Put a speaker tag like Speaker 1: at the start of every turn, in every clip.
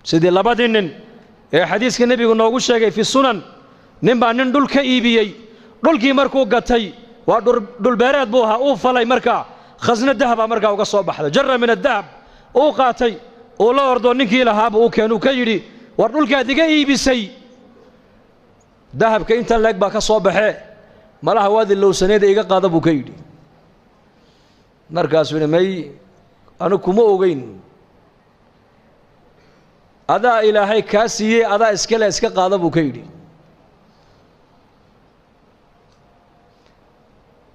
Speaker 1: sidii labadii nin ee xadiiska nebigu noogu sheegay fi sunan nin baa nin dhul ka iibiyey dhulkii markuu gatay waa dhulbeereed buu ahaa uu falay markaa khasna dahaba markaa uga soo baxday jarra min adahab uu qaatay uu la ordo ninkii lahaaba uu keenuu ka yidhi war dhulkaad iga iibisay dahabka intan leeg baa ka soo baxee malaha waad ilowsaneeda iga qaada buu ka yidhi markaasuu yidhi may anu kuma ogeyn adaa ilaahay kaa siiyey adaa iskale iska qaada buu ka yidhi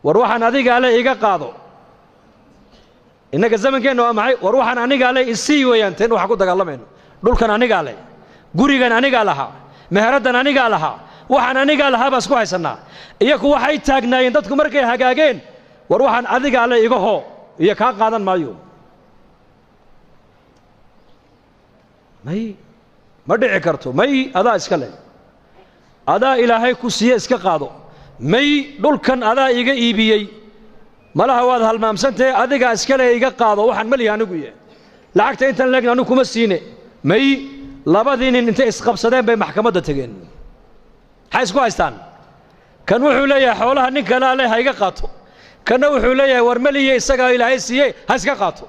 Speaker 1: war waxaan adigaa le iga qaado innaga zamankeenna waa maxay war waxaan anigaa le isii weeyaan teen waxaan ku dagaalamayno dhulkan anigaa le gurigan anigaa lahaa meheraddan anigaa lahaa waxaan anigaa lahaa baa isku haysannaa iyaku waxay taagnaayeen dadku markay hagaageen war waxaan adigaa le iga hoo iyo kaa qaadan maayo may ma dhici karto may adaa iska le adaa ilaahay ku siiye iska qaado may dhulkan adaa iga iibiyey malaha waad halmaamsantahe adigaa iskale iga qaado waxaan malihi anigu yahay lacagta intan leegna anigu kuma siine may labadii nin intay isqabsadeen bay maxkamadda tegeen maxay isku haystaan kan wuxuu leeyahay xoolaha nin kalaa leh ha iga qaato kanna wuxuu leeyahay war maliye isagaa ilaahay siiyey ha iska qaato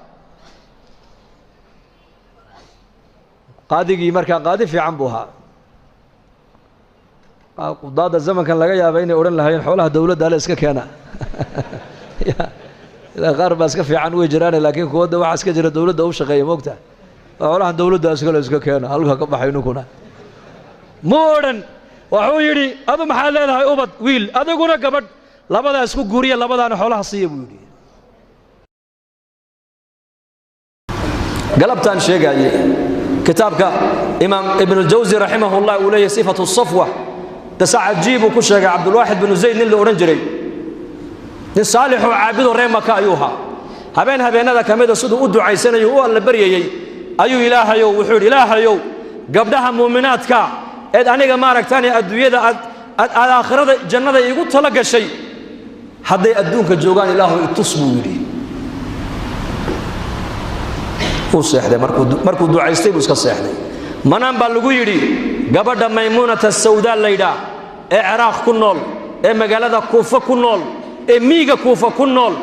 Speaker 1: qaadigii markaa qaadi fiican buu ahaa qudaadda zamankan laga yaaba inay odhan lahaayeen xoolaha dawladda ale iska keena ilaa qaar baa iska fiican way jiraane laakiin kuwadda waxaa iska jira dawladda u shaqeeya moogta xoolahan dawladda iskale iska keena halka ka baxay ninkuna ma odhan wuxuu yidhi adu maxaad leedahay ubad wiil adiguna gabadh labadaa isku guuriya labadaana xoolaha siiya buu yidhi galabtaan sheegaaye kitaabka imaam ibnuljawsi raximahullah uu leeyahay sifatu safwa dasa cajiibuu ku sheegay cabdulwaaxid binu zayd nin la odhan jiray nin saalixoo caabidoo reer maka ayuu ahaa habeen habeennada ka mida siduu u ducaysanayo u alla baryayey ayuu ilaahayow wuxuu yidhi ilaahayow gabdhaha muuminaadka eed aniga maaragtaan adduunyada aad aakhirada jannada iigu tala gashay hadday adduunka joogaan ilaahu itus buu yidhi uu seexday markuu ducaystay buu iska seexday manaan baa lagu yidhi gabadha maymuunata sawdaa laydhaa ee ciraaq ku nool ee magaalada kuufa ku nool ee miiga kuufa ku nool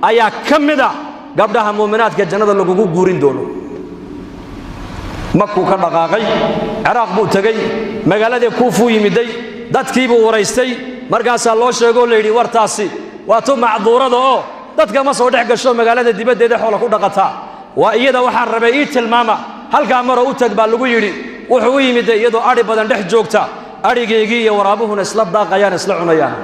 Speaker 1: ayaa ka mida gabdhaha muuminaadka jannada lagugu guurin doono makuu ka dhaqaaqay ciraaq buu tegey magaaladii kuufuu yimiday dadkiibuu waraystay markaasaa loo sheegoo layidhi wartaasi waa tu macduurada oo dadka ma soo dhex gasho magaalada dibaddeeda xoola ku dhaqataa waa iyada waxaan rabay ii tilmaama halkaa maroo u tag baa lagu yidhi wuxuu u yimiday iyadoo adhi badan dhex joogta adhigaygii iyo waraabuhuna isla daaqayaan isla cunayaan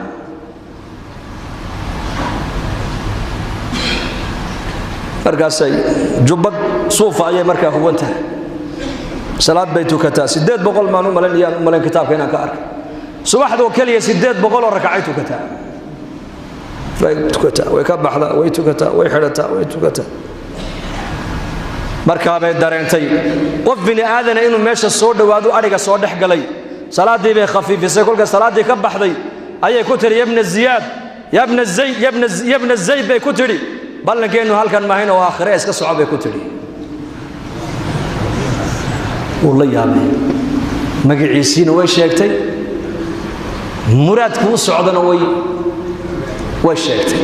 Speaker 1: markaasay jubbad suufa ayay markaa huwan tahay salaad bay tukataa 800 maan u malayn kitaabka inaan ka arkay subaxdoo keliya 800 oo rakacay tukataa way ka baxdaa way tukataa way xidhataa way tukataa markaa bay dareentay qof bini aadana inuu meesha soo dhowaado adhiga soo dhex galay salaadii bay khafiifisay kolka salaadii ka baxday ayay ku tiri ibn ziyaad ibn zayd bay ku tiri ballankeenu halkan maahin oo aakhire iska socod bay ku tiri walla yaabay magaciisiina way sheegtay muraadku socdana way sheegtay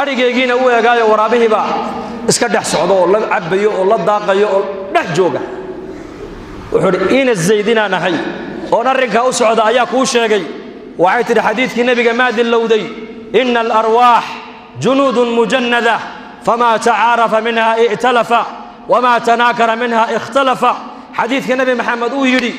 Speaker 1: adhigaygiina uu eegaayo waraabihiiba iska dhex socdo oo la cabayo oo la daaqayo oo dhex jooga wuxuu ina zaydina nahay oo arrinka u socda ayaa ku sheegay waxay tiri xadiidkii nabiga maadin lowday inna al-arwah junudun mujannada fama ta'arafa minha i'talafa wama tanakara minha ikhtalafa xadiidka nabi maxamed uu yiri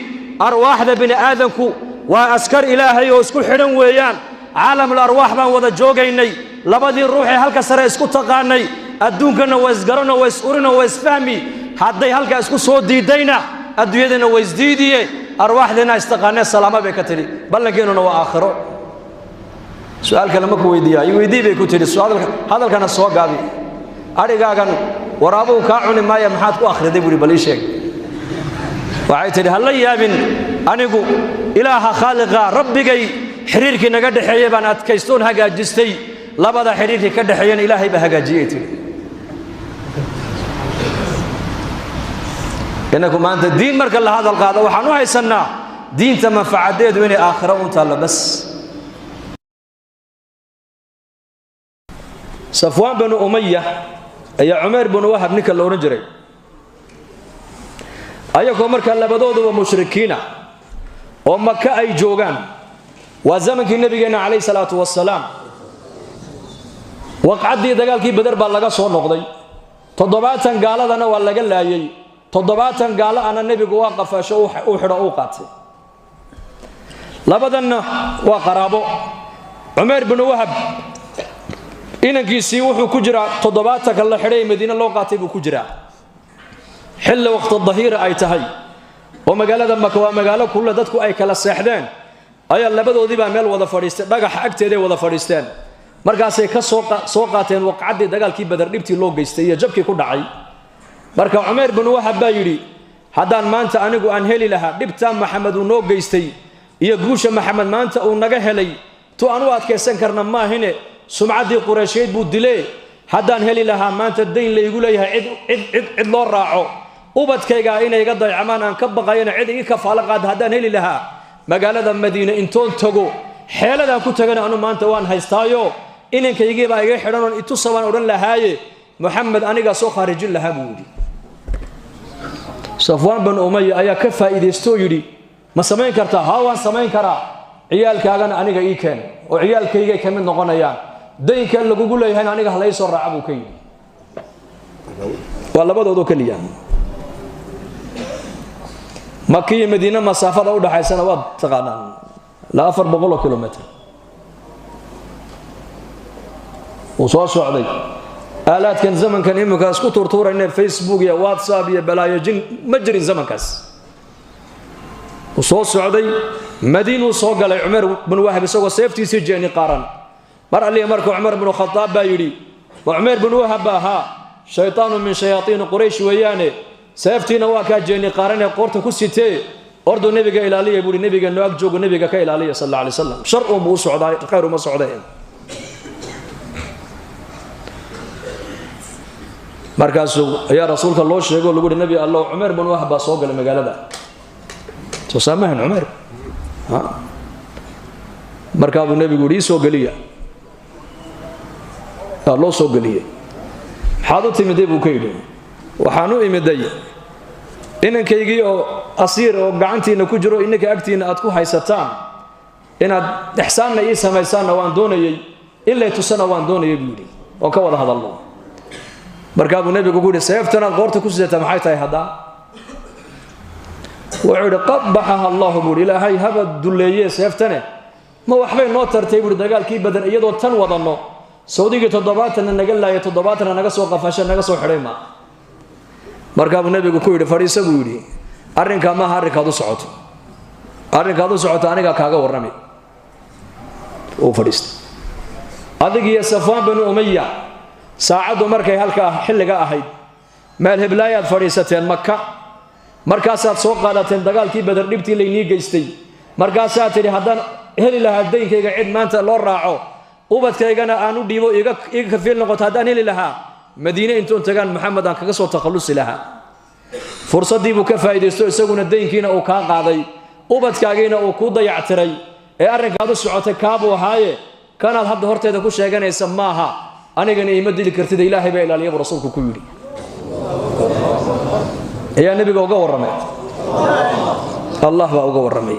Speaker 1: arwaaxda bini aadanku waa askar ilaahay oo isku xidhan weeyaan caalamul arwaax baan wada joogaynay labadii ruuxee halka sare isku taqaanay adduunkana waa isgarano waa is-urino waa isfahmi hadday halkaa isku soo diidayna adduunyadana waa isdiidiye arwaaxdeena istaqaanee salaama bay ka tidhi ballankeenuna waa aakhiro su'aal kale ma ku weydiiyaa i weydii bay ku tidhi hadalkana soo gaabi adhigaagan waraabuhu kaa cuni maaya maxaad ku akhriday buuhi bal ii sheeg waxay tidhi ha la yaabin anigu ilaaha khaaliqa rabbigay xiriirkii naga dhexeeyey baan adkaystoon hagaajistay labada xiriirkii ka dhexeeyana ilaahay baa hagaajiyey tidhi إنكم أنت الدين مرك الله هذا القاضي وحنوها يسنا دين تم فعديد وين آخرة وأنت لا بس صفوان بن أمية أي عمر بن وهب نكل لو نجري أيكم مرك الله بدود ومشركين ومكة أي جوجان وزمن النبي عليه الصلاة والسلام وقعدي دجال كي بدر بالله صور نقضي تضبعت قال أنا ولا قال لا يي تضبعت قال أنا النبي واقف شو وحرا أوقات لبدنا وقرابه عمر بن وهب إنك يسيوح كجرا تضبعتك الله حري مدينة الله قاتب كجرا حل وقت الظهيرة أي تهي ومقالة مكوا مقالة كل دتكو أي كلا السحدان أي اللي بدو ذي بعمل وضع فريستان بقى حقت ذي وضع فريستان markaasay ka soo qaateen waqcadii dagaalkii badar dhibtii loo geystay iyo jabkii ku dhacay marka Umar ibn Wahab baa yiri hadaan maanta anigu aan heli lahaa dhibta Maxamed uu noo geystay iyo guusha Maxamed maanta uu naga helay to aanu adkeysan karna ma ahine sumcadii Quraysheed buu dilay hadaan heli lahaa maanta deyn la igu leeyahay cid loo raaco ubadkayga inay iga dayacmaan aan ka baqayna cid iga kafaalo qaad hadaan heli lahaa magaalada Madiina intoon tago xeelada ku tagana anu maanta waan haystaayo inankayga baa iga xidhan intu sabaan oran lahaaye Muhammad aniga soo kharijin lahaa buudi Safwan bin Umayya ayaa ka faa'iideysto yiri ma sameyn kartaa haa waan sameyn karaa ciyaalkaagana aniga ii keen oo ciyaalkayga ka mid noqonayaan deynka lagu leeyahay aniga halay soo raacabu ka yiri waa labadoodu kaliya Makka iyo Madiina masaafada u dhaxaysana waa taqaanaan لا 400 كيلومتر وصار سعودي آلات كان زمن كان إمك اسكو تورتور إن فيسبوك يا واتساب يا بلايا جن مجري زمن كاس وصار سعودي مدينة وصار قال عمر بن وهب سوى سيفتي سجاني قارن مر علي مركو عمر بن الخطاب بايري وعمر بن وهب ها شيطان من شياطين قريش ويانه سيفتي نواكا جاني قارن قرت كسيتي أردو النبي إلى علي يقول النبي إنه أجوج النبي كإلى علي صلى الله عليه وسلم شر أمور سعودي خير ما سعودي مركزه يا رسول الله يقول النبي الله عمر بن وهب صوق المجال ده تسامحن عمر ها مركز النبي يقول يسوق لي الله سوق لي حاضر مدي بوكيد وحانو إمدي inankaygi oo asiir oo gacantiina ku jiro inaka agtiina aad ku haysataan inaad ihsaanna ii sameeysan waan doonayay ilaa tusana waan doonayay buudi oo ka wada hadalno marka abu nabiga ku yiri seeftana qoorta ku sidata maxay tahay hada wuxuu qabbaha allah buudi ilaahay haba duleeyay seeftana ma waxbay noo tartay buudi dagaalkii badan iyadoo tan wadano Saudiga 7 naga laayay 7 naga soo qafashay naga soo xidhay ma marka abu nabiga ku yiri fariisa buu yiri arrinka ma harikaadu socoto aniga kaaga warramay oo fariista adiga Safwan bin Umayya saacadu markay halka xilliga ahayd meel heblaayad fariisateen Makka markaasaad soo qaadateen dagaalkii badar dhibtii leeyni geystay markaasaad tiri hadan heli lahaa deynkayga cid maanta loo raaco ubadkaygana aanu dhiibo iga ka fiil noqoto hadan heli lahaa مدينة أنتم تجان محمد أن كجسوا تخلص لها فرصة دي بكفاءة يستوي يسوون الدين كينا أو كان قاضي وبد كاجينا أو كودا يعتري أرجع هذا السعوت كابو هاي كان الحد هرت هذا كل شيء كان يسماها أنا جاني يمد لي كرتي إلهي بإله لي ورسولك كوري يا نبي جوجا ورمي الله جوجا ورمي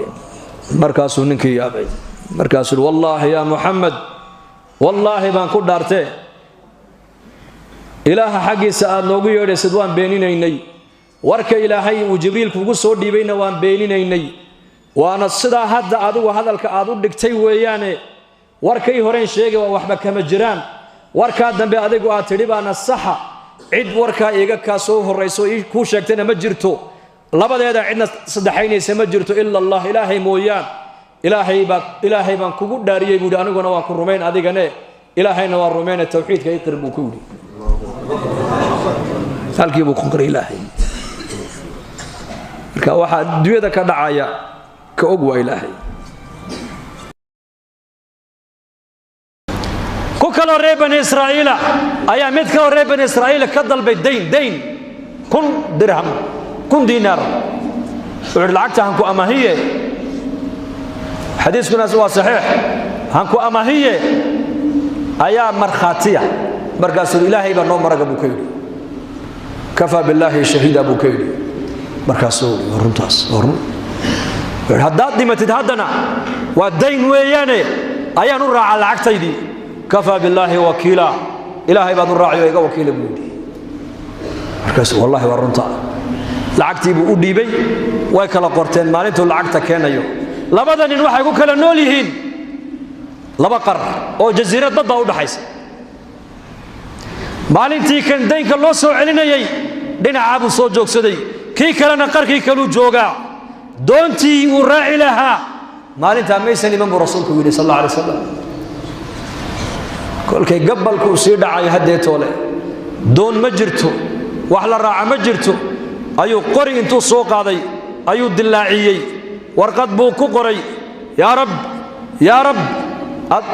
Speaker 1: مركز منك يا أبي مركز والله يا محمد والله بنكون دارته إله حقي سأل نوجي يرسد وان بينيني ورك إلهي وجبريل كوجو صور ديبين وان بينيني وأنا الصدا هذا أدو وهذا الكأدو دكتي ويانه ورك يهرين شيء ووحبك كمجران ورك هذا بأدق واتريبا الصحة عد ورك إيجا كاسوه الرئيسي كوشكتنا مجرتو لبد هذا عندنا صدحين سمجرتو إلا الله إلهي مويان إلهي بان كوجو داري يقول أنا جنا وكرومين أديجنا إلهي نوار رومين التوحيد كيقرب كودي halkii buu ku qoray ilaahay marka waxa dunyada ka dhacaya ka og waa ilaahay ku kala reeban Israa'iila ayaa mid ka reeban Israa'iila ka dalbay deyn kun dirham كن دينار لعقتها هنكو أماهية حديث كنا سوا صحيح هنكو أماهية أيام مرخاتية مرقاس الإلهي بنو مرق أبو كيلي كفى بالله شهيد أبو كيلي مركاسو ورمتاس ورم هداد دي ما تتهدنا والدين وياني أيا نرى على العكتيدي كفى بالله وكيلا إلهي بعد الراعي ويقى وكيل بودي مركاسو والله ورمتا العكتي بودي بي ويكلا قرتين مالنتو العكتا كان يو لبدا إن واحد يقول كلا نوليهين لبقر أو جزيرة ضد ودحيس مالنتي كان دينك الله سو علينا يي دين عابو سو جوك سدي كي كلا نقر كي كلو جوغا دونتي وراعي لها مالنتا ميسن إمام رسولك ويلي صلى الله عليه وسلم كل كي قبل كو سير دعاي هديتو له دون مجرتو وحلا راعة مجرتو أيو قري انتو سوق هذي أيو دلاعيي ورقد بوكو قري يا رب يا رب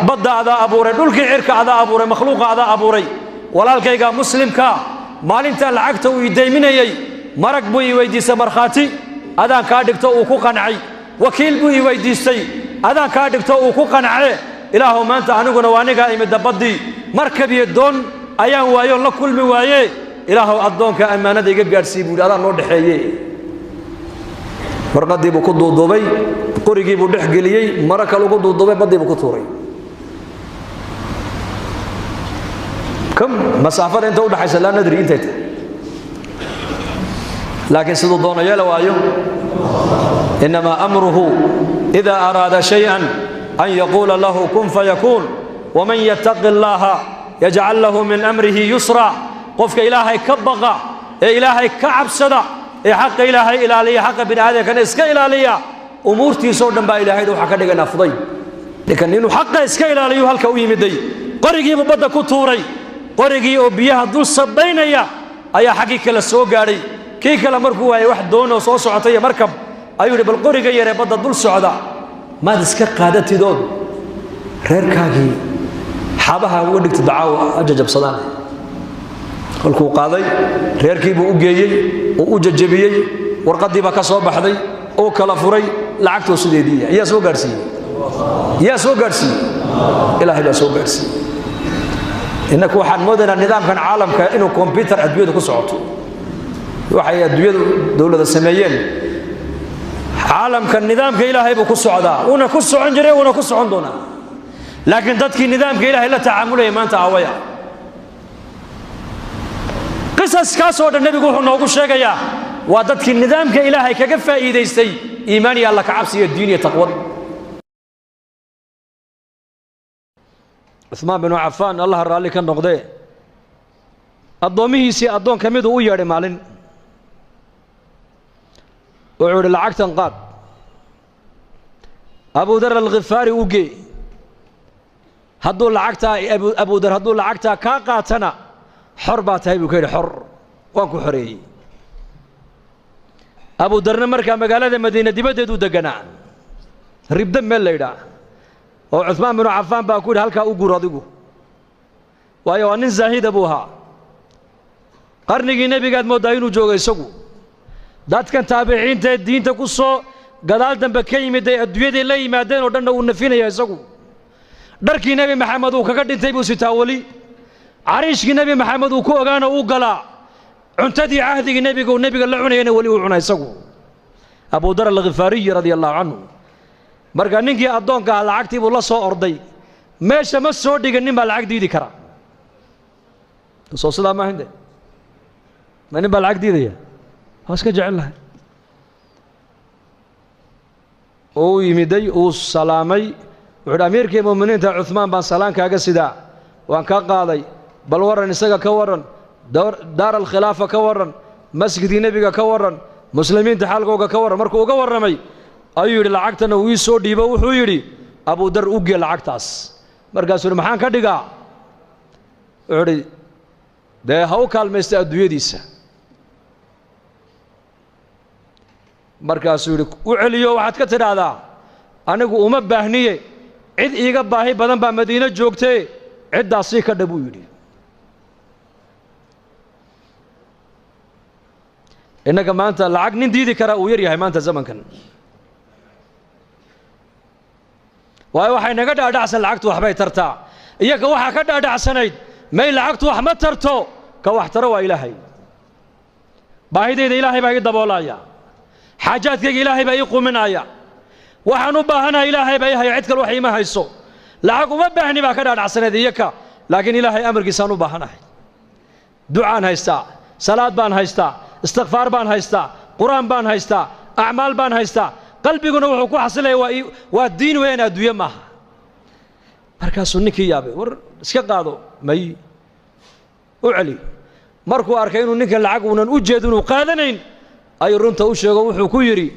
Speaker 1: بدأ هذا أبوري دولكي عرك هذا أبوري مخلوق هذا أبوري walaalkayga muslimka maalinta lacagta uu ideyminayay marag buu i weydiisay markhaati adaan ka dhigto uu ku qancay wakiil buu i weydiisay adaan ka dhigto uu ku qancay ilaahu maanta aniguna waa aniga imid badii markab iyo doon ayaan waayo la kulmi waaye ilaahu adoonka amaanada iga gaarsiin buu adaan noo dhaxeeyay warqadii buu ku duuduubay qorigii buu dhex geliyay maraka lagu duuduubay badii buu ku tuuray كم مسافة أنت وده حيصل لا ندري أنت لكن سيد الضون يلا وايو إنما أمره إذا أراد شيئا أن يقول له كن فيكون ومن يتق الله يجعل له من أمره يسرا قفك إلهي كبغا إلهي كعب صدا حق إلهي إلهي حق بن هذا كان إسك إلهي أمورتي صورنا با إلهي دو حق دقنا فضي لكن إنه حق إسك إلهي هل كوي مدي قرقي مبدا كتوري qorigii oo biyaha dul sabaynaya ayaa xaqi kala soo gaaray kii kala markuu ay wax doono soo socotay markab ayuu bal qoriga yare badda dul socda ma iska qaadatidood reerkaagii xabaha uga dhigtay dacaaw ajajabsadaan kolkuu qaaday reerkii buu u geeyay oo u jajabiyay warqadii ba ka soo baxday oo kala furay lacagtu sideedii ayaa soo gaarsiiyay ilaahay baa soo gaarsiiyay إنك واحد مودنا النظام كان عالم كأنه كمبيوتر أدوية كسرته واحد أدوية دولة السمايين عالم كان نظام كإلهي بكسرعدا ونكسر عنجري ونكسر عندنا لكن ذاتك النظام كإلهي لا تعامله ما أنت عويا قصص كاسود النبي يقول نوقف شيء يا وذاتك النظام كإلهي كجفة إيدي يستي إيماني الله كعبسي الدنيا تقوى عثمان بن عفان الله رالي كان نقضي الضوميه سي الضون كميدو وياري مالين وعود العقد انقاد أبو ذر الغفاري وقي هدو العقد أبو ذر هدو العقد كاقاتنا حربات هاي بكير حر وانكو حري أبو ذر مركا مقالة مدينة دي بددو دقنا ريب دم الليلة وعثمان بن عفان باكود هلكا أقول رضيقه وأيوان زاهد أبوها قرني نبي قد مداينو جوغي سقو دات كان تابعين تا الدين تقصو قدال دم بكيم دي أدوية دي لي مادين ودنا ونفين يا سقو دركي نبي محمد وكاكد تيبو ستاولي عريش نبي محمد وكو أغانا وقلا عنتدي عهدي نبي قو نبي قال لعنا ينا ولي وعنا يسقو أبو ذر الغفاري رضي الله عنه marka ninkii adoonka lacagtii buu la soo orday meesha ma soo dhiganin ba lacag diidi kara soo sida ma hinde man ba lacag diidaya haska jecelahay oo yimiday oo salaamay wuxuu amiirkii muuminiinta Uthman baan salaan kaaga sida waan ka qaaday bal waran isaga ka waran daar al khilaafa ka waran masjidii nabiga ka waran muslimiinta xalqooga ka waran markuu uga waramay ayuu yiri lacagtana uu soo dhiibo wuxuu yiri Abu Dar u geel lacagtaas markaasuu maxaan ka dhigaa wuxuu de haw kaalmeystay adduunyadiisa markaasuu yiri u celiyo waxaad ka tiraahdaa anigu uma baahniye cid iiga baahi badan baa Madiina joogtay cidaasi ka dhabu yiri innaga maanta lacag nin diidi kara uu yar yahay maanta zamankan waayo waxay naga dhaadhacsan lacagtu waxbay tartaa iyaga waxaa ka dhaadhacsanayd may lacagtu wax ma tarto ka wax taro waa ilaahay baahidayda ilaahay baa ii daboolaya xaajaadkayga ilaahay baa ii quminaya waxaan u baahanahay ilaahay baa ii haya cid kale wax iima hayso lacag uma baahni baa ka dhaadhacsanayd iyaga laakiin ilaahay amarkiisaan u baahanahay ducaan haystaa salaad baan haystaa istikfaar baan haystaa quraan baan haystaa acmaal baan haystaa qalbiguna wuxuu ku xasilaya waa diin weyn adduunye maaha markaasuu ninkii yaabay war iska qaado may u celi markuu arkay inuu ninka lacag uunan u jeedin inuu qaadanayn ayuu runta u sheego wuxuu ku yidhi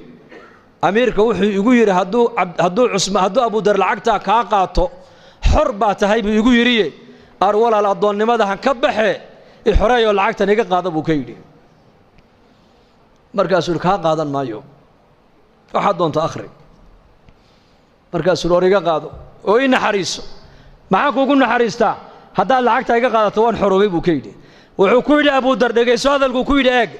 Speaker 1: amiirka wuxuu igu yidhi hadduu abudar lacagtaa kaa qaato xor baa tahay buu igu yidhiye ar walaal addoonnimada han ka baxe xoreeyoo lacagtan iga qaada buu ka yidhi markaasuu kaa qaadan maayo waxaad doonto akhri markaasuu or iga qaado oo ii naxariiso maxaan kuugu naxariistaa haddaad lacagta iga qaadato waan xoroobay buu ka yidhi wuxuu ku yidhi abudar dhegayso hadalkuu ku yidhi eeg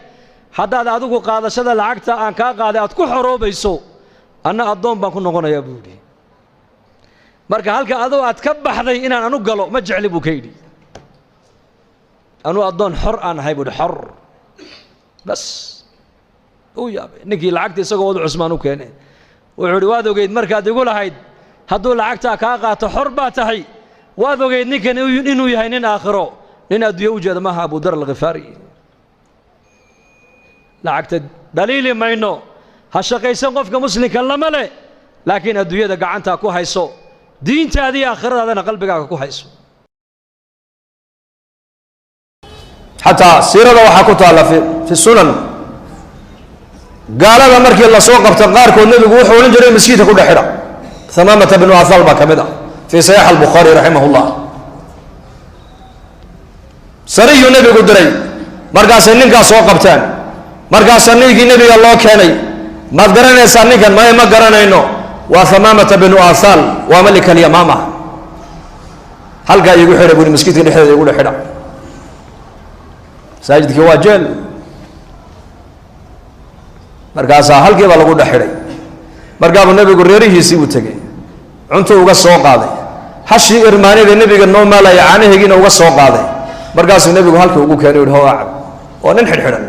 Speaker 1: haddaad adigu qaadashada lacagta aan kaa qaaday aad ku xoroobayso anna addoon baan ku noqonayaa buu yidhi marka halka adoo aad ka baxday inaan anu galo ma jecli buu ka yidhi anuu addoon xor aan ahay buu yidhi xor bas uu yaabay ninkii lacagta isagoo wadu cusmaan u keenay wuxuu yidhi waad ogeyd markaad igu lahayd hadduu lacagtaa kaa qaato xor baa tahay waad ogeyd ninkan inuu yahay nin aakhiro nin adduunye u jeeda maaha abudar alkhifaari lacagta dhaliili mayno ha shaqaysan qofka muslimka lama leh laakiin adduunyada gacantaa ku hayso diintaada iyo aakhiradaadana qalbigaaga ku hayso
Speaker 2: xataa siirada waxaa ku taalla fi sunan gaalada markii la soo qabto qaarkood nebigu wuxuu odhan jiray masjidka ku dhex xidha hamaamata binu athal baa ka mid ah fii saxiix albukhaari raximah llah sariyuu nebigu diray markaasay ninkaas soo qabteen markaasaa ninkii nebiga loo keenay maad garanaysaa ninkan maya ma garanayno waa hamaamata binu athal waa malik alyamaama halkaa iigu xidha buuri masjidka dhexdeeda igu dhex xidha masaajidkii waa jeel markaasaa halkii baa lagu dhex xidhay markaabuu nebigu reerihiisii buu tegey cuntuu uga soo qaaday hashii irmaanida nebiga noo maalaya caanaheegiina uga soo qaaday markaasuu nebigu halkii ugu keenay u yidhi how acab oo nin xidhxidhan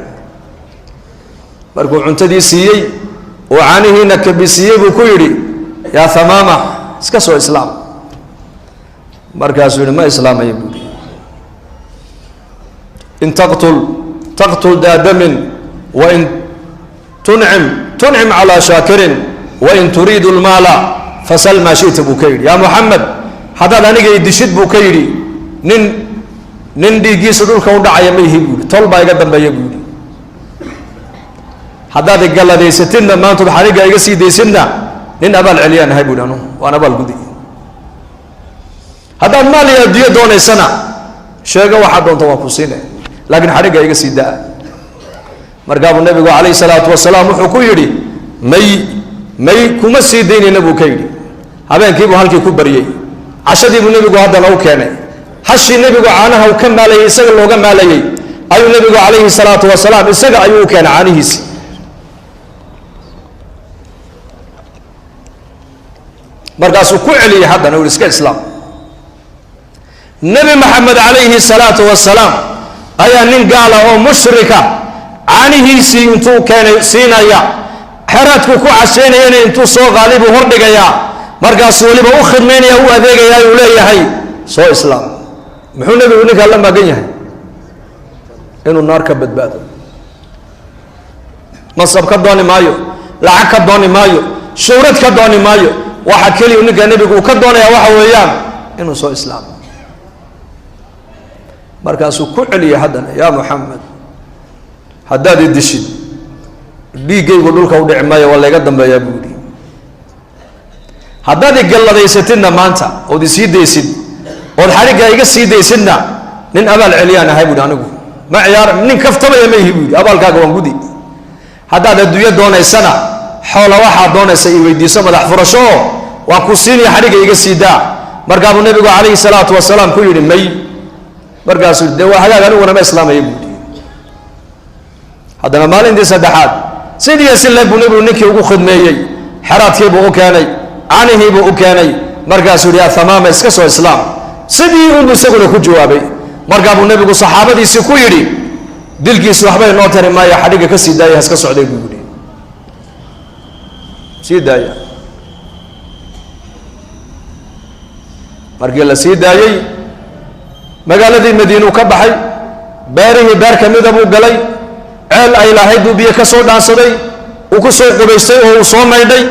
Speaker 2: markuu cuntadii siiyey oo caanihiina kabisiiyey buu ku yidhi yaa hamaama iska soo islaam markaasuu yidhi ma islaamaya buu yidhi in taqtul daa damin wain tuncim calaa shaakirin wain turiidu lmaala fasal maa shita buu ka yidhi yaa muxamed haddaad aniga i dishid buu ka yidhi nin dhiiggiisa dhulka u dhacaya ma ihi buu yidhi tol baa iga dambeeya buu yidhi haddaad igalladaysatidna maantood xaniga iga sii daysidna nin abaal celiyaan ahay buu yidhi anu waan abaal gudi haddaad maal iyo adduunyo doonaysana sheego waxaad doonta waan ku siine laakiin xaniga iga sii daa markaabuu nebigu calayhi salaatu wasalaam wuxuu ku yidhi may kuma sii daynayna buu ka yidhi habeenkiibuu halkii ku baryey cashadiibuu nebigu haddana u keenay hashii nebigu caanaha uu ka maalayey isaga looga maalayey ayuu nebigu calayhi salaatu wasalaam isaga ayuu u keenay caanihiisi markaasuu ku celiyey haddana u yidhi iska islaam nebi maxamed calayhi salaatu wasalaam ayaa nin gaala oo mushrika caanihiisii intuu keenay siinaya xeraadku ku cashaynayana intuu soo qaaday buu hordhigayaa markaasuu weliba u khidmaynaya u adeegayaa uu leeyahay soo islaam muxuu nebigu ninkaa la magan yahay inuu naar ka badbaado masab ka dooni maayo lacag ka dooni maayo shuhrad ka dooni maayo waxa keliya ninka nebigu uu ka doonaya waxa weeyaan inuu soo islaamo markaasuu ku celiyay haddana yaa muxamed haddaad i dishid dhiiggaygu dhulka u dhici maayo waa layga dambeeyaa buu yidhi haddaad i galladaysatidna maanta ood isii daysid ood xarigga iga sii daysidna nin abaal celiyaan ahay buuhi anigu ma ciyaar nin kaftamaya ma ihi buu yidhi abaalkaaga waan gudi haddaad adduunyo doonaysana xoola waxaad doonaysa i weydiiso madax furasho oo waan ku siinaya xarigga iga sii daa markaabuu nebigu calayhi salaatu wasalaam ku yidhi may markaasuu dee waa hagaag aniguna ma islaamaya buu yidhi haddana maalintii saddexaad sidii si leeg buu nebigu ninkii ugu khidmeeyey xeraadkii buu u keenay canihii buu u keenay markaasuu yidhi athamaama iska soo islaam sidii unbu isaguna ku jawaabay markaa buu nebigu saxaabadiisii ku yidhi dilkiisu waxbay noo tari maayo xadhigga ka sii daaya haska socday buu yidhi sii daaya markii la sii daayey magaaladii madiinuu ka baxay beerihii beer ka mida buu galay ceel ay lahayd buu biyo ka soo dhaansaday uu ku soo qubaystay oo uu soo maydhay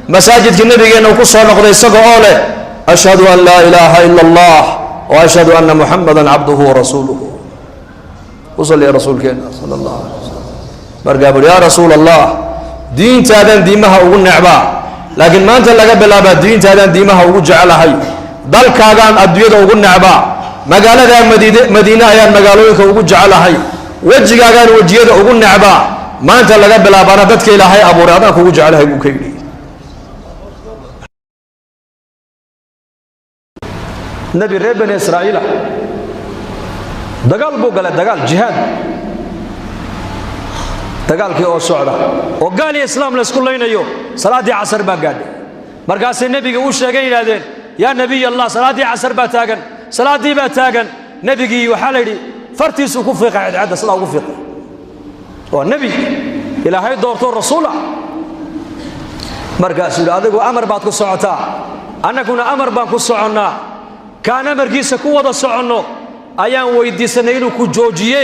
Speaker 2: masaajidkii nabigeenna uu ku soo noqday isaga oo leh ashhadu an laa ilaaha ila allah wa ashhadu anna muxamadan cabduhu warasuuluhu u salliya rasuulkeenna sala allahu alay wasalam markaa buuhi yaa rasuula allah diintaadaan diimaha ugu necbaa laakiin maanta laga bilaabaa diintaadaan diimaha ugu jecelahay dalkaagaan adduunyada ugu necbaa magaaladaa madiine ayaan magaalooyinka ugu jecelahay wejigaagaan wejiyada ugu necbaa maanta laga bilaabaana dadka ilaahay abuuray adaan kugu jecelahay buu ka yidhi
Speaker 1: nebi reer bani israa'iila dagaal buu galay dagaal jihaad dagaalkii oo socda oo gaal iyo islaam la isku laynayo salaaddii casar baa gaadhay markaasay nebiga u sheegay yidhaahdeen yaa nebiy allah salaaddii casar baa taagan salaaddii baa taagan nebigii waxaa la yidhi fartiisuu ku fiiqay cadcadda sidaa ugu fiiqay waa nebi ilaahay doorto rasuula markaasuu yidhi adigu amar baad ku socotaa annaguna amar baan ku soconnaa kaan amarkiisa ku wada soconno ayaan weydiisanay inuu ku joojiye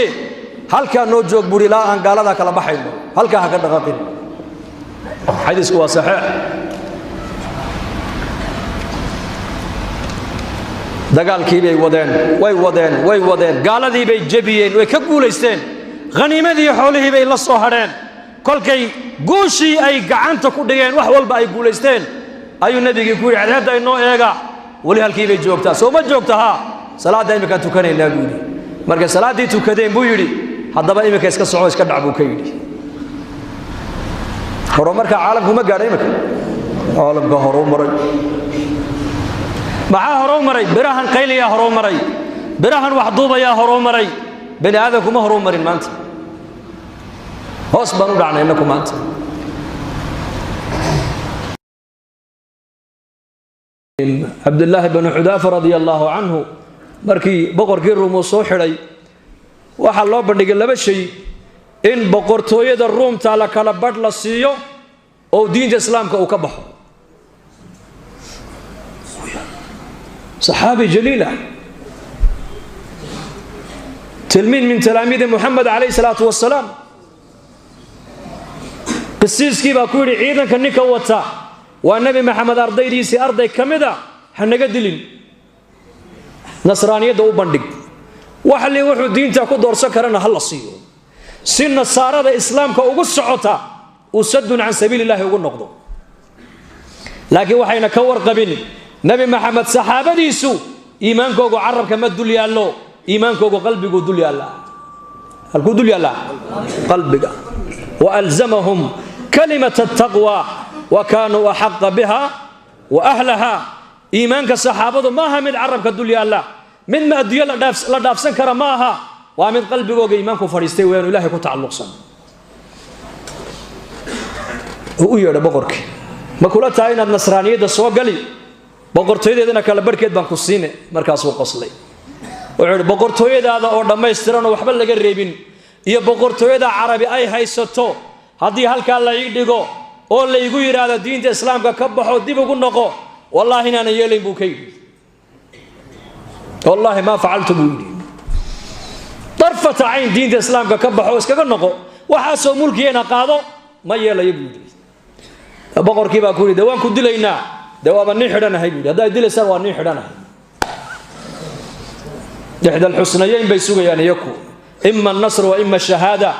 Speaker 1: halkaa noo joog buuhi ilaa aan gaaladaa kala baxayno halkaa ha ka dhaqaaqin xadiisku waa saxiix dagaalkii bay way wadeen gaaladii bay jebiyeen way ka guulaysteen khaniimadii xoolihii bay la soo hadheen kolkay guushii ay gacanta ku dhigeen wax walba ay guulaysteen ayuu nebigii ku yidhi cadceedda inoo eega weli halkii bay joogtaa soo ma joogta haa salaadda imminkaan tukanaynaa buu yidhi markay salaaddii tukadeen buu yidhi haddaba iminka iska soco iska dhac buu ka yidhi horumarka caalamku ma gaadha iminka caalamka horuu maray maxaa horuu maray birahan qayliyaa horuu maray birahan wax duubayaa horuu maray bani aadamku ma horuu marin maanta hoos baan u dhacnay innaku maanta cabdillaahi banu xudaafa radia allaahu canhu markii boqorkii ruum uu soo xidhay waxaa loo bandhigay laba shay in boqortooyada ruumta la kala badh la siiyo oo diinta islaamka uu ka baxo صحابي جليلة تلميذ من تلاميذ محمد عليه الصلاة والسلام قسيس كيبا كوري عيدا كنك وطا والنبي محمد أرضي ريسي أرضي كمدا حنقا دلين نصرانية دو بندق وحلي وحو دين تاكو دور سكرنا هلا صيو سن السارة إسلام كأوغو السعوتا وسد عن سبيل الله يقول نقضو لكن وحينا كور قبل نبي محمد صحابة ديسو إيمانكو عرب كما الدولي الله إيمانكو قلبكو دولي الله الكو دولي الله قلبك وألزمهم كلمة التقوى وكانوا أحق بها وأهلها إيمانك الصحابة ما هم من عرب كدولي الله من ما أدوية لدافس سنكر ماها ومن قلبكو إيمانكو فريستي ويانو إلهي كو تعلق صن هو يرى بقرك ما كلها تاين النصرانية دا سوى قلي boqortooyadeedana kala barkeed baan ku siinay markaas uu qoslay wuxuu boqortooyadaada oo dhameystirano waxba laga reebin iyo boqortooyada carabi ay haysato hadii halka la ii dhigo oo la igu yiraahdo diinta islaamka ka baxo dib ugu noqo wallahi inaan yeelin buu ka yiri wallahi ma facaltu buu yiri darfata ayn diinta islaamka ka baxo iskaga noqo waxa soo mulkiyeena qaado ma yeelayo buu yiri boqorkii baa ku yiri waan ku dilaynaa دوابا نيحدنا هاي بيقول هذا يدل سر ونيحدنا إحدى الحسنيين بيسوقيان يكو إما النصر وإما الشهادة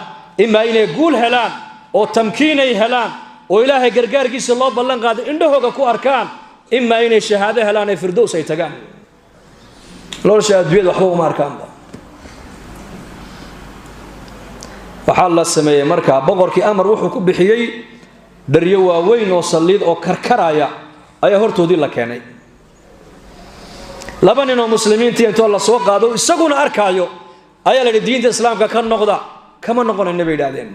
Speaker 1: إما إن يقول هلان أو تمكين هلان وإلهي قرقار كيس الله بلن قاد عنده كو أركان إما إن الشهادة هلان فردوس يتقان لو شهاد بيد وحبوه ما أركان وحال الله السمية مركا بغر كي أمر وحو بحيي دريوا وين وصليد أو كركرايا ayaa hortoodii la keenay laba nin oo muslimiintii inta la soo qaado isaguna arkaayo ayaa la diinta islaamka ka noqda kama noqonayna bay yiraahdeen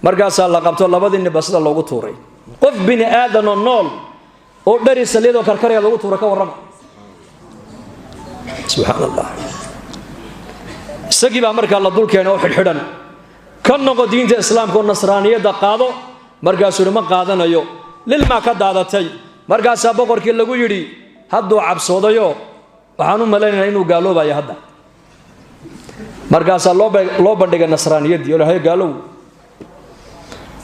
Speaker 1: markaasaa la qabto labadii nin basida loogu tuuray qof bini aadan oo nool oo dhari saliid oo karkaraya loogu tuuray ka warrama subxaan allah isagii baa markaa la dul keenay oo xidhxidhan ka noqo diinta islaamka oo nasraaniyadda qaado markaasuu ma qaadanayo lilmaa ka daadatay markaasaa boqorkii lagu yidhi hadduu cabsoodayo waxaan u malaynaynaa inuu gaaloobayo hadda markaasaa loo bandhigay nasraaniyaddii oo lahay gaalow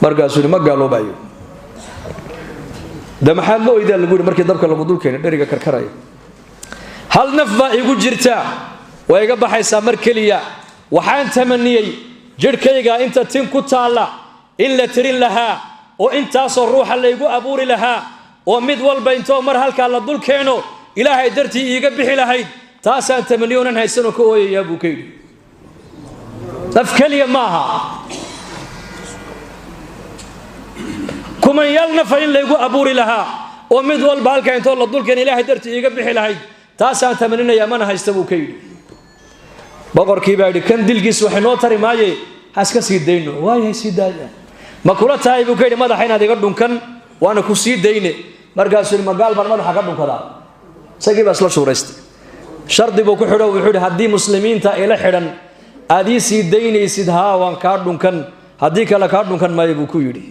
Speaker 1: markaasuu ma gaaloobayo de maxaad la oydaa lagu yidhi markii dabka lagu dul keenay dheriga karkaraya hal naf baa igu jirta way iga baxaysaa mar keliya waxaan tamaniyey jidhkayga inta tin ku taalla in la tirin lahaa oo intaasoo ruuxa laygu abuuri lahaa oo mid walba intoo mar halkaa la dul keeno ilaahay dartii iiga bixi lahayd taasaan tamaniyoonan haysanoo ka ooyayaa buu ka yidhi naf keliya maaha kumanyaal nafa in laygu abuuri lahaa oo mid walba halkaa intoo la dul keeno ilaahay dartii iiga bixi lahayd taasaan tamaninayaa mana haysta buu ka yidhi boqorkii baa yidhi kan dilkiis waxay noo tari maaye ha iska sii dayno waayahay sii daaya ma kula tahay buu ka yidhi madaxa inaad iga dhunkan waana ku sii dayne markaasuu yidhi magaal baan madaxa ka dhunkadaa isagii baa isla shuuraystay shardi buu ku xidho wuxuu yidhi haddii muslimiinta ila xidhan aad ii sii daynaysid haa waan kaa dhunkan haddii kale kaa dhunkan maayo buu ku yidhi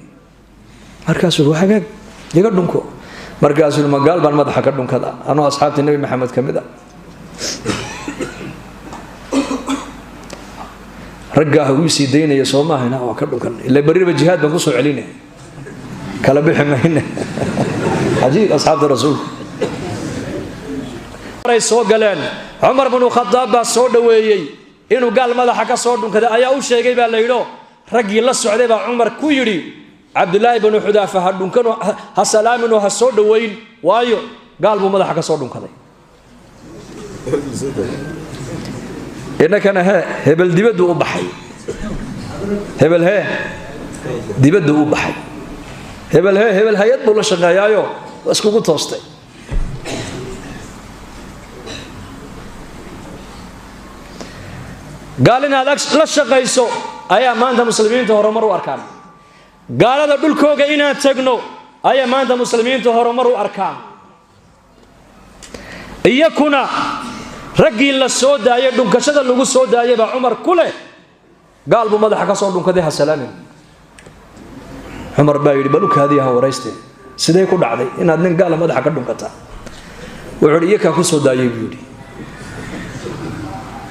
Speaker 1: markaasuu yidhi hagaag iga dhunko markaasuu yidhi magaal baan madaxa ka dhunkadaa anoo asxaabtii nebi maxamed ka mid a raggaa ha uu sii daynaya soo maahayna waa ka dhunkan ila bariba jihaad baan ku soo celinay kala bixi mayna cajiib asxaabta rasuulka maray soo galeen cumar binu khadaab baa soo dhoweeyey inuu gaal madaxa ka soo dhunkaday ayaa u sheegay baa la yidho raggii la socday baa cumar ku yidhi cabdulaahi binu xudaafa ha dhunkano ha salaaminoo ha soo dhoweyn waayo gaal buu madaxa ka soo dhunkaday innakana hebel dibaddu u baxay hebel dibaddu u baxay hebel hay-ad buu la shaqeeyaayo waa iskugu toostay gaal inaad la shaqayso ayaa maanta muslimiinta horumar u arkaan gaalada dhulkooga inaan tagno ayaa maanta muslimiinta horumar u arkaan iyakuna raggii la soo daayay dhunkashada lagu soo daayay baa cumar ku leh gaal buu madaxa ka soo dhunkaday ha salaamin cumar baa yidhi balukaadii ha waraystee sidee ku dhacday inaad nin gaala madaxa ka dhunkataa wuxuu yidhi iyakaa ku soo daayay buu yidhi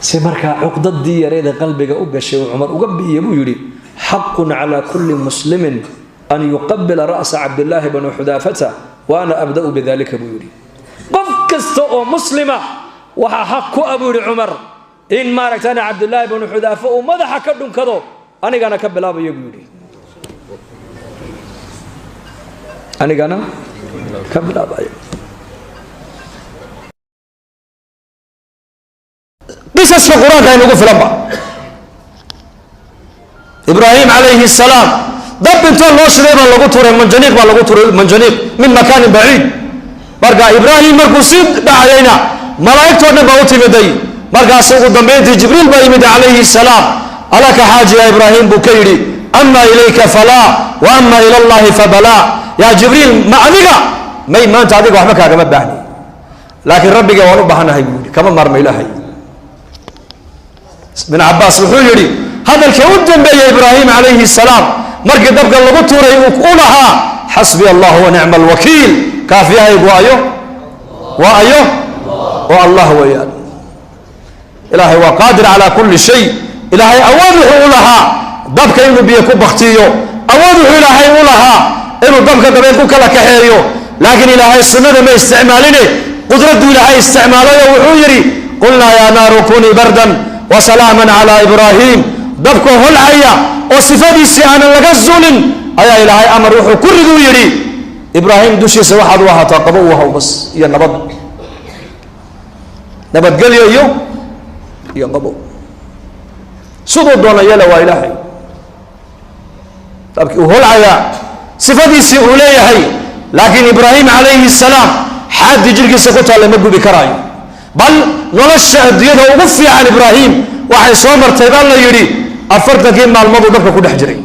Speaker 1: si markaa cuqdadii yareeda qalbiga u gashay uu cumar uga bi'iye buu yidhi xaqun calaa kulli muslimin an yuqabila ra'sa cabdillaahi bni xudaafata wa ana abda'u bidalika buu yidhi qof kasta oo muslima waxaa xaq ku abuu yidhi cumar in maaragtana cabdillaahi bnu xudaafa uu madaxa ka dhunkado anigana ka bilaabayo buu yidhi anigana ka bilaabayo qisaska qur-aanka aynugu filanba ibraahim calayhi salaam dab intoo loo shiday baa lagu tuuray manjaniiq baa lagu tuuray manjaniiq min makaanin baciid marka ibraahim markuu sii dhacayayna malaa'igtoo dhan baa u timiday markaas ugu dambayntii jibriil baa yimid calayhi salaam alaka xaajiya ibraahim buu ka yidhi ama ilayka falaa wa ama ila allahi fabalaa yaa jibriil ma adiga may maanta adiga waxba kaagama baahni laakiin rabbiga waan u baahanahay buu yidhi kama maarma ilaahay bin cabaas wuxuu yidhi hadalkii u dambeeyey ibraahim calayhi salaam markii dabka lagu tuuray u lahaa xasbi allah wa nicma alwakiil kaafiyahaygu waa ayo oo allah weeyaan ilaahay waa qaadir calaa kulli shay ilaahay awood wuxuu u lahaa dabka inuu biyo ku baktiyo awood wuxuu ilaahay u lahaa inuu dabka dabeed ku kala kaxeeyo laakiin ilaahay sunnada ma isticmaaline qudradduu ilaahay isticmaalayo wuxuu yidhi qulnaa yaa naaru kunii bardan wa salaaman calaa ibraahim dabkoo holcaya oo sifadiisii aanan laga zuulin ayaa ilaahay amar wuxuu ku riduu yidhi ibraahim dushiisa waxaad u ahaataa qabo u haw bas iyo nabadgelyo iyo qabo siduu doona yela waa ilaahay dabkii uu holcayaa sifadiisii uu leeyahay laakiin ibraahim calayhi salaam xaaddii jirhkiisa ku taalla ma gubi karaayo bal nolosha adduunyada ugu fiican ibraahim waxay soo martay baa la yidhi 40 maalmooduu dabka ku dhex jiray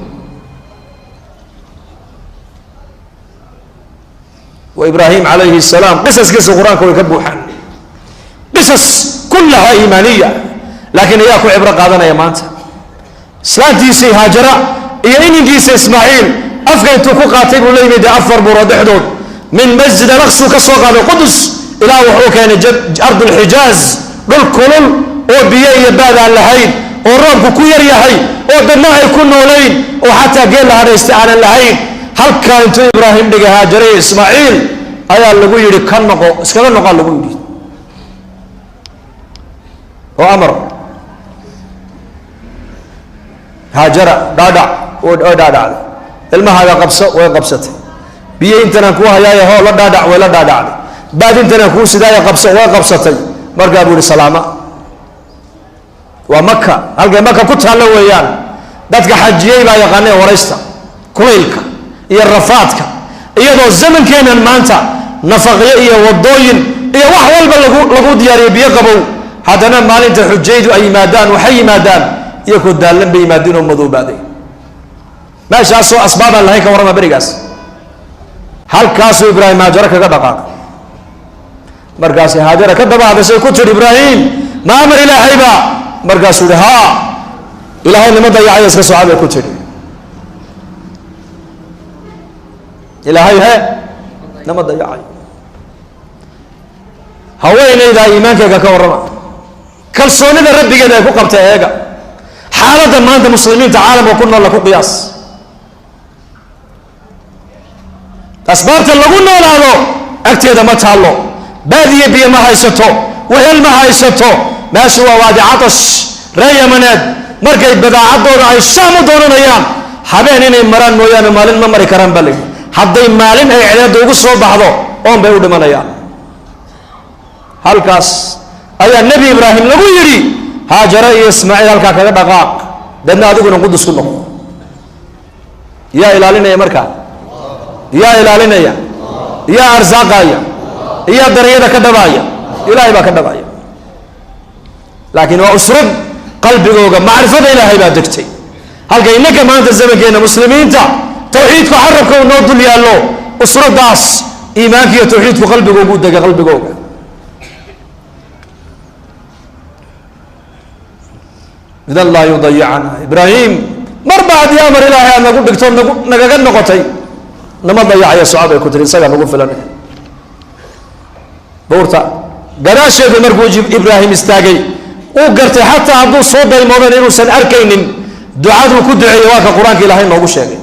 Speaker 2: وإبراهيم عليه السلام قصص قرآن كوي كبوحان قصص كلها إيمانية لكن إياكو عبرة قادنا يا مانتا سلانتيسي هاجرة إيانيجيسي إسماعيل أفغان توكو قاتل وليمي دي أفر برود حدود من مسجد الأقصى كسوق هذا القدس إلى وحوك يعني أرض الحجاز قل كلل وبيئي يبادى اللهين والرب كوير يهي ودناه يكون نولين وحتى قيل هذا استعان اللهين هل كانت إبراهيم دي هاجري إسماعيل أيها اللي يري كان نقو اسكذا نقو اللي يري وأمر هاجرة دادع ودادع المها هذا قبصة وقبصته بيه انت نكوها يا هو لا دادع ولا دادع بعد انت نكو سدايا قبصة وقبصتي مرقى أبو السلامة ومكة هل مكة كنت هلا ويان دتك حجيي با يقاني وريستا كويلك يا الرفاتك يا ذو الزمن كان مانتا نفقيه يا ودوين يا wax walba lagu diyaariyo biyo qabow hadana maalinta xujaydu ay maadaan waxay maadaan iyo ku daalan bay maadino madoobaday meeshaas oo asbaab Allah ka warama barigaas halkaas Ibrahim Haajara kaga dhaqaaq markaas Haajara ka dabaadasay ku tir Ibrahim ma amar ilaahay ba markaas uu ha ilaahay nima dayacay iska socod ku tir ilaahay ha nima dayacay haweeneyda iimaankeega ka warama kalsoonida rabbigeeda ay ku qabtay eega xaaladda maanta muslimiinta caalamka ku nool ku qiyaas asbaabta lagu noolaado agteeda ma taalo baadiye biyo ma haysato wehel ma haysato meesha waa waadi catash reeyamaneed markay badaacadooda ay shaam u doonanayaan habeen inay maraan mooyaane maalin ma mari karaan bal hadday maalin ay ciidada ugu soo baxdo oon bay u dhimanayaan halkaas ayaa nabi ibraahim lagu yiri haajara iyo ismaaciil halka kaga dhaqaaq dadna adiguna qudus ku noqo yaa ilaalinaya markaa yaa ilaalinaya yaa arsaaqaya yaa daryeeda ka dhabaaya ilaahay baa ka dhabaaya laakiin waa usrad qalbigooga macrifada ilaahay baa degtay halka innaka maanta zamankeena muslimiinta tawxiidku xarabka uu noo dul yaallo usradaas iimaanka iyo tawxiidku qalbigooga u dega qalbigooga idan laa yudayicana ibraahim mar baad yaa mar ilaahay aad nagu dhigto nagaga noqotay nama dayacaya socod ay ku tiri isaga nagu filan buurta gadaasheeda markuu ibraahim istaagay uu gartay xataa hadduu soo daymoodan inuusan arkaynin ducaduu ku duceeyey waa ka qur-aanka ilaahay noogu sheegay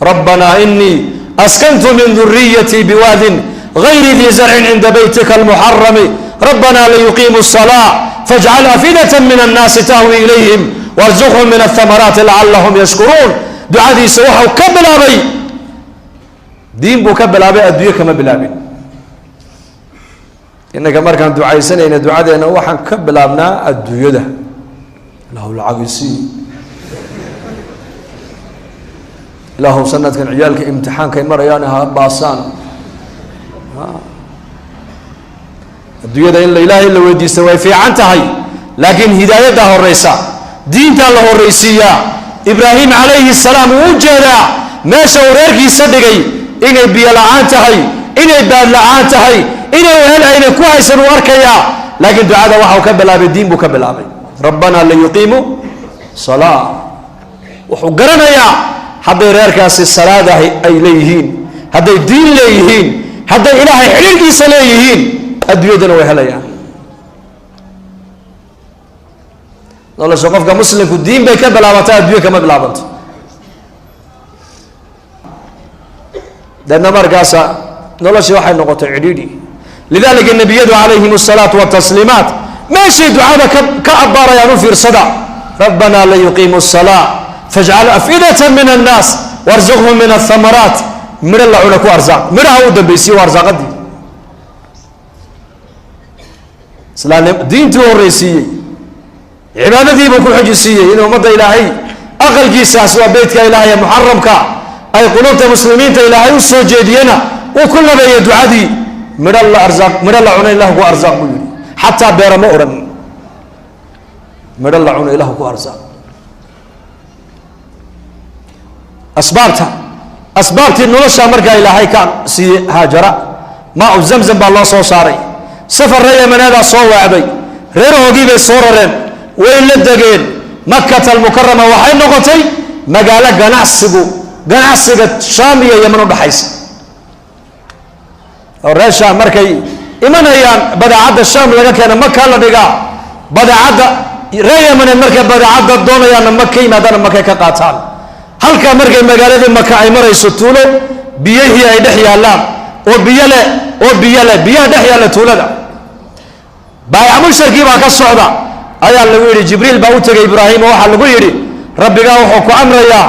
Speaker 2: rabbanaa inii askantu min duriyatii biwaadin gayri dii zarcin cinda baytika almuxarami rabbanaa liyuqiimu الsalaa fajcal afidata min annaasi tahwi ilayhim warzuqhum min athamaraati lacallahum yashkuruun ducadiisa waxau ka bilaabay diin buu ka bilaabay adduunyo kama bilaabin innaka markaan ducaysanayna ducadeena waxaan ka bilaabnaa adduunyada lahu lacagisi ilaahu sanadkan ciyaalka imtixaankay marayaan ha baasaan adduunyada in ilaahay la weydiista way fiican tahay laakiin hidaayada horeysa diinta la horeysiiyaa ibraahim calayhi salaam uu jeedaa meesha uu reerkiisa dhigay inay biyo la'aan tahay inay baad la'aan tahay inay wehel ayna ku haysan uu arkayaa laakiin ducada waxa uu ka bilaabay diin buu ka bilaabay rabbanaa liyuqiimu salaa wuxuu garanayaa hadday reerkaasi salaad ay leeyihiin hadday diin leeyihiin hadday ilaahay xidhiirkiisa leeyihiin adduunyadana way helayaan nolosha qofka muslimku diin bay ka bilaabataa adduunyo kama bilaabanto dadna markaasa noloshii waxay noqotay cidhiidhi lidalika nabiyadu calayhim asalaatu watasliimaat meeshay ducada ka abbaarayaan u fiirsada rabbanaa layuqiimu الsalaa fajcal afidata min annaas warzuqhum min athamaraat midho la cuna ku arsaaq midhaha u dambaysiye waa arsaaqadii islaam diintii horeysiiyey cibaadadiibuu ku xujisiiyey in ummadda ilaahay aqalkiisaas waa beytka ilaahay ee muxaramka ay qulubta muslimiinta ilaahay u soo jeediyena uu ku labeeyey ducadii midho la cuna ilahu ku arsaaq buu yidhi xataa beera ma odhan midho la cuna ilahu ku arsaaq asbaabta asbaabtii nolosha markaa ilaahay ka siiyey haajara maau zamzam baa loo soo saaray safar reer yamaneedaa soo waacday reerahoogii bay soo rareen way la degeen makata almukarama waxay noqotay magaalo ganacsiga shaam iyo yaman u dhaxaysa oo reer shaam markay imanayaan badeecadda shaam laga keena maka la dhigaa badeecadda reer yamaneed markay badeecadda doonayaanna maka yimaadana makay ka qaataan halkaa markay magaaladii maka ay marayso tuulo biyihii ay dhex yaallaan oo biyaha dhex yaalla tuulada baayac musharkii baa ka socda ayaa lagu yidhi jibriil baa u tegay ibraahim oo waxaa lagu yidhi rabbigaa wuxuu ku amrayaa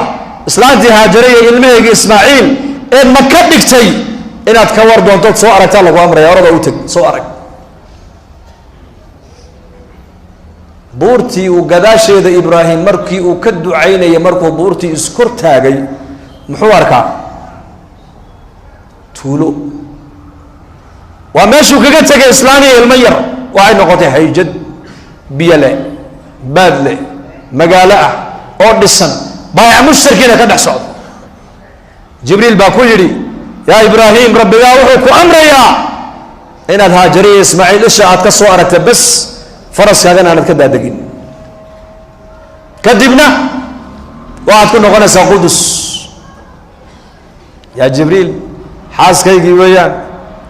Speaker 2: islaantii haajare iyo ilmaheygii ismaaciil ee maka dhigtay inaad ka war doontood soo aragtaa lagu amraya orada u teg soo arag buurtii uu gadaasheeda ibraahim markii uu ka ducaynayay markuu buurtii iskor taagay muxuu arkaa tuulo waa meeshuu kaga tegay islaaniya ilmo yar waxay noqotay hayjad biyo leh baad leh magaalo ah oo dhisan baayac mushtarkiina ka dhex socda jibriil baa ku yidhi yaa ibraahim rabbigaa wuxuu ku amrayaa inaad haajariya ismaaciil isha aad ka soo aragta bas faraskaagana aanad ka daadegin kadibna waxaad ku noqonaysaa qudus yaa jibriil xaaskaygii weeyaan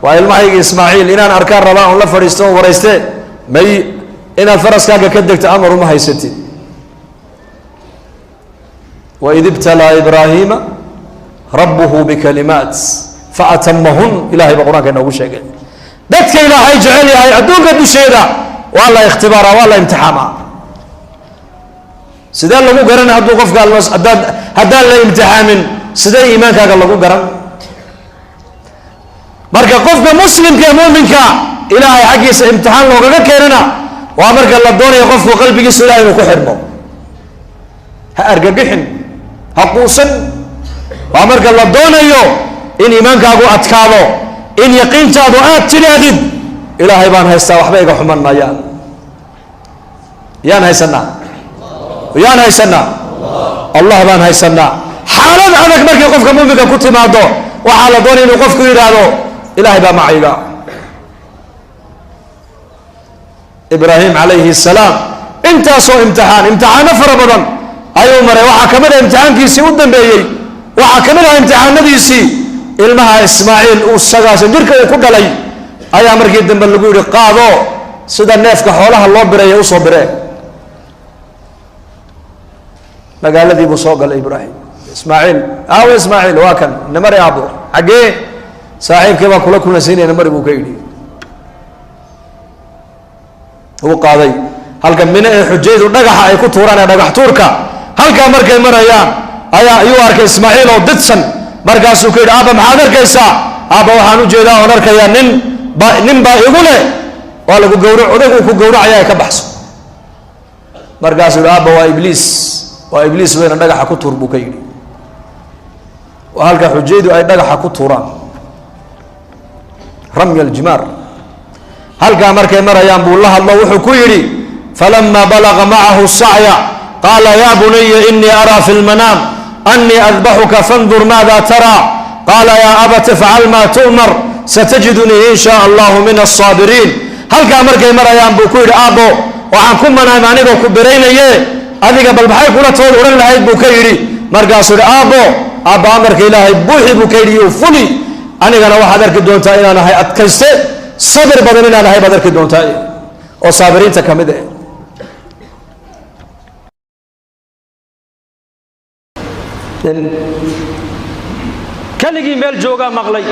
Speaker 2: waa ilmahaygii ismaaciil inaan arkaan rabaa on la fadhiisto on warayste may inaad faraskaaga ka degto amar uma haysatid waid ibtalaa ibraahiima rabbuhu bikalimaat faatamahun ilahay baa qur-aanka inoogu sheegay dadka ilaahay jecel yahay adduunka dusheeda waa la ikhtibaara waa la imtixaamaa sidee lagu garan hadduu qofka haddaan la imtixaamin sidee iimaankaaga lagu garan marka qofka muslimka ee muminka ilaahay xaggiisa imtixaan loogaga keenana waa marka la doonayo qofku qalbigiisa ilahay inuu ku xidhmo ha argagixin ha quusan waa marka la doonayo in iimaankaagu adkaado in yaqiintaadu aad tidhaahdid ilaahay baan haystaa waxba iga xuman maayaan yaan haysanaa allah baan haysanaa xaalad adag markay qofka muminka ku timaado waxaa la doonaya inuu qofku yidhaahdo ilaahay baa macayga ibraahim calayhi salaam intaasoo imtixaano fara badan ayuu maray waxaa ka mid ah imtixaankiisii u dambeeyey waxaa ka mid ah imtixaanadiisii ilmaha ismaaciil uu 9 jirka uu ku dhalay ayaa markii dambe lagu yidhi qaado sida neefka xoolaha loo bireeya usoo biree magaaladii buu soo galay ibraahim ismaaciil waa kan namari aabo xaggee saaxiibkii baa kula kulansiinaya namari buu ka yidhi uu qaaday halka mine ee xujaydu dhagaxa ay ku tuuraan ee dhagax tuurka halkaa markay marayaan ayuu arkay ismaaciil oo didsan markaasuu ku yidhi aabba maxaad arkaysaa aabba waxaan u jeedaa oon arkayaa nin baa igu leh waa lagu odaygu ku gowracaya ay ka baxso markaasuu yidhi aabba waa ibliis weyna dhagaxa ku tuur buu ka yidhi waa halka xujaydu ay dhagaxa ku tuuraan ramya aljimaar halkaa markay marayaan buu la hadlo wuxuu ku yidhi falama balaga macahu sacya qaala ya bunaya inii araa fi lmanaam أني أذبحك فانظر ماذا ترى قال يا أبت افعل ما تؤمر ستجدني إن شاء الله من الصابرين هل كان مركي مريان بوكير أبو وعن كم من أمانيك وكبرين يه أذيك بالبحي كنا تقول أولا لهيد بوكيري مركز أبو أمرك إلهي بوحي بوكيري وفلي أنا كان واحد أركي دون تاين أنا هاي أتكست صبر بدنين أنا هاي بدرك دون تاين وصابرين تكمده kaligii meel joogaa maqlay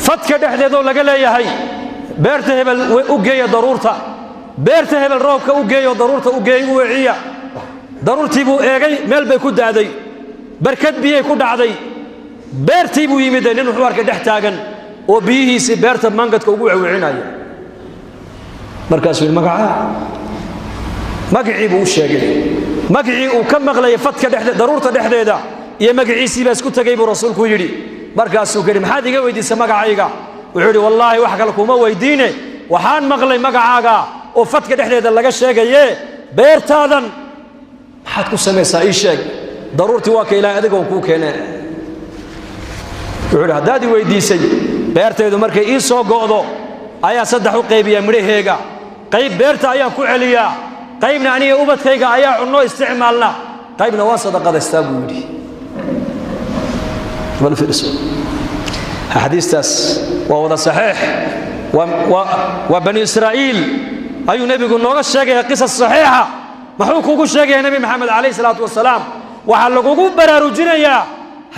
Speaker 2: fadka dhexdeedoo laga leeyahay beerta hebel u geeya daruurta beerta hebel roobka u geeyo daruurta u geey u weeciya daruurtii buu eegay meel bay ku daaday barkad biyay ku dhacday beertii buu yimid nin wuxuu arkay dhex taagan oo biyihiisii beerta mangadka ugu weecinaya markaasuu magacii buu u sheegay magacii uu ka maqlay fadka dhexdeeda daruurta dhexdeeda iyo magaciisii baa isku tagay buu rasuulku yidhi markaasuu ka yidhi maxaad iga weydiisay magacayga wuxuu yidhi wallaahi wax kale kuma weydiine waxaan maqlay magacaaga oo fadka dhexdeeda laga sheegaye beertaadan maxaad ku samaysaa ii sheeg daruurtii waa ka ilaahay adiga uu kuu keenee
Speaker 1: wuxuu haddaad i weydiisay beertaydu markay ii soo go'do ayaa saddex u qaybiyaa midhaheega qayb beerta ayaan ku celiyaa qaybna aniga ubadkayga ayaa cunno isticmaalna qaybna waa sadaqadaystaa buu yidhi bal fiirso xadiistaas waa wada saxiix waa bani israa'iil ayuu nebigu nooga sheegaya qisas saxiixa muxuu kugu sheegaya nebi maxamed calayhi salaatu wasalaam waxaa lagugu baraarujinayaa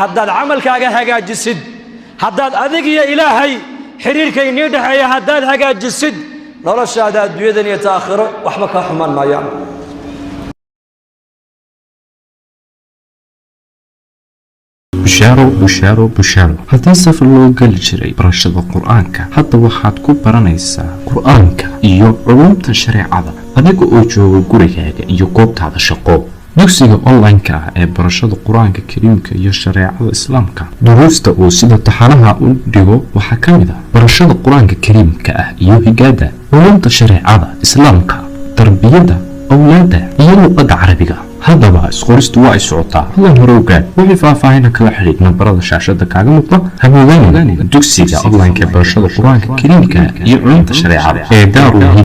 Speaker 1: haddaad camalkaaga hagaajisid haddaad adig iyo ilaahay xiriirka inii dhexeeya haddaad hagaajisid noloshaada adduunyadan iyo taakhiro waxba kaa xumaan maayaan
Speaker 3: bushaaro haddii safar loo geli jiray barashada qur-aanka hadda waxaad ku baranaysaa qur-aanka iyo culumta shareecada adiga oo jooga gurigaaga iyo goobtaada shaqo dugsiga online-ka ah ee barashada qur-aanka kariimka iyo shareecada islaamka duruusta uu sida taxanaha u dhigo waxaa ka mid ah barashada qur-aanka kariimka ah iyo higaada culumta shareecada islaamka tarbiyada awlaada iyo luqadda carabiga haddaba isqoristu waa ay socotaa hadan hore ogaad wixii faahfaahina kala xidhiid nambarada shaashada kaaga muuqda hamoodaan dugsiga online-ka ee barashada qur-aanka kariimka iyo culumta shareecada ee daarul